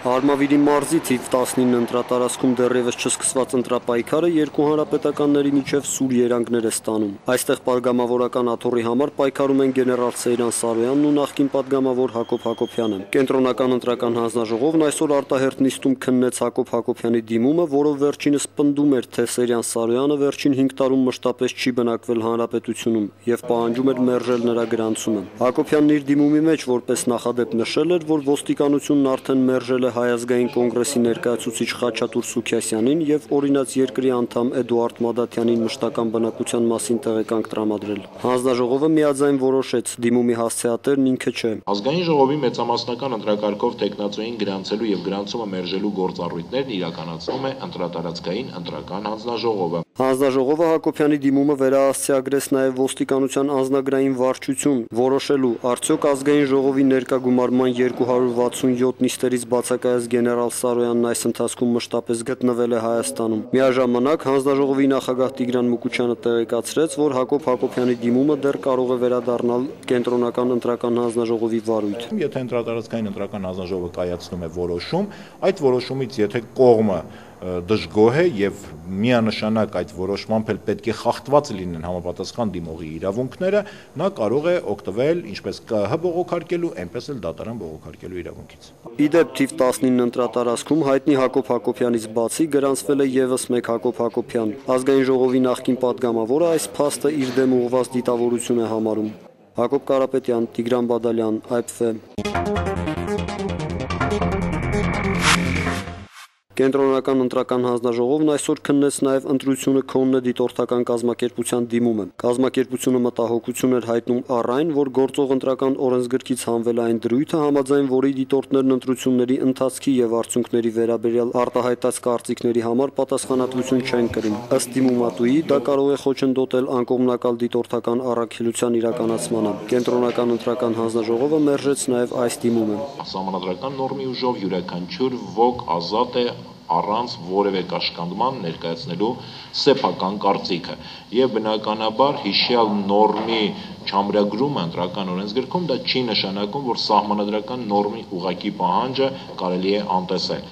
Արմավիրի մարզի թիվ 19 ընտրատարածքում դեռևս չսկսված ընտրապայքարը երկու հանրապետականների միջև սուր երանգներ է ստանում։ Այստեղ падգամավորական աթոռի համար պայքարում են գեներալ Սեյրան Սարոյանն ու նախկին падգամավոր Հակոբ Հակոբյանը։ Կենտրոնական ընտրական հանձնաժողովն այսօր արտահերթ նիստում քննեց Հակոբ Հակոբյանի դիմումը, որով վերջինս պնդում էր, թե Սեյրան Սարոյանը վերջին 5 տարում մշտապես չի բնակվել հանրապետությունում եւ պահանջում էր մերժել նրա գրանցումը։ Հակոբյանն իր դիմումի մեջ որպես նախադեպ նշել էր, որ ոստիկանությունն արդեն մերժել է Հայ ազգային կոնգրեսի ներկայացուցիչ Խաչատուր Սուքիասյանին եւ օրինաց երկրի անդամ Էդուարդ Մադաթյանին մշտական բնակության մասին տեղեկանք տրամադրել։ Հանձնաժողովը միաձայն որոշեց, դիմումի հասցեատերն ինքը չէ։ Ազգային ժողովի մեծամասնական ընտրակարգով տեխնացուին գրանցելու եւ գրանցումը մերժելու գործառույթներն իրականացնում է ընտրատարածքային ընտրական հանձնաժողովը։ Հանձնաժողովը Հակոբյանի դիմումը վերահասցեագրեց նաև ոստիկանության անձնագրային վարչություն, որոշելու արդյոք ազգային ժողովի ներկայգումարման 267 նիստերից բացակայած գեներալ Սարոյանն այս ընթացքում մշտապես գտնվել է Հայաստանում։ Միաժամանակ հանձնաժողովի նախագահ Տիգրան Մուկուչյանը տեղեկացրեց, որ Հակոբ Հակոբյանի դիմումը դեռ կարող է վերադառնալ կենտրոնական ընտրական հանձնաժողովի վարույթ։ Եթե ընտրատարածքային ընտրական հանձնաժողովը կայացնում է որոշում, այդ որոշումից եթե կողմը դժգոհ է եւ միանշանակ այդ որոշմամբ էլ պետք է խախտված լինեն համապատասխան դիմողի իրավունքները, նա կարող է օգտվել ինչպես ԿՀ բողոքարկելու, այնպես էլ դատարան բողոքարկելու իրավունքից։ Իդեպ թիվ 19 ընտրատարածքում հայտնի Հակոբ Հակոբյանից բացի գրանցվել է եւս մեկ Հակոբ Հակոբյան։ Ազգային ժողովի նախկին падգամավորը այս փաստը իր դեմ ուղղված դիտավորություն է համարում։ Հակոբ Կարապետյան, Տիգրան Բադալյան, IPF։ Կենտրոնական ընտրական հանձնաժողովն այսօր քննեց նաև ընտրությունը քոննե դիտորդական կազմակերպության դիմումը։ Կազմակերպությունը մտահոգություն էր հայտնում առ այն, որ գործող ընտրական օրենսգրքից հանվել այն դրույթը, համաձայն որի դիտորդներն ընտրությունների ընթացքի եւ արդյունքների վերաբերյալ արտահայտած կարծիքների համար պատասխանատվություն չեն կրում։ Ըստ դիմումատուի, դա կարող է խոչընդոտել անկողմնակալ դիտորդական առաքելության իրականացմանը։ Կենտրոնական ընտրական հանձնաժողովը մերժեց նաև այս դիմումը։ Սահմանադրական նորմի ուժով յուրաքանչյուր ոք ազատ է առանց որևէ կաշկանդման ներկայացնելու սեփական կարծիքը եւ բնականաբար հիշյալ նորմի չամրագրումը ընտրական օրենսգրքում դա չի նշանակում, որ սահմանադրական նորմի ուղղակի պահանջը կարելի է անտեսել։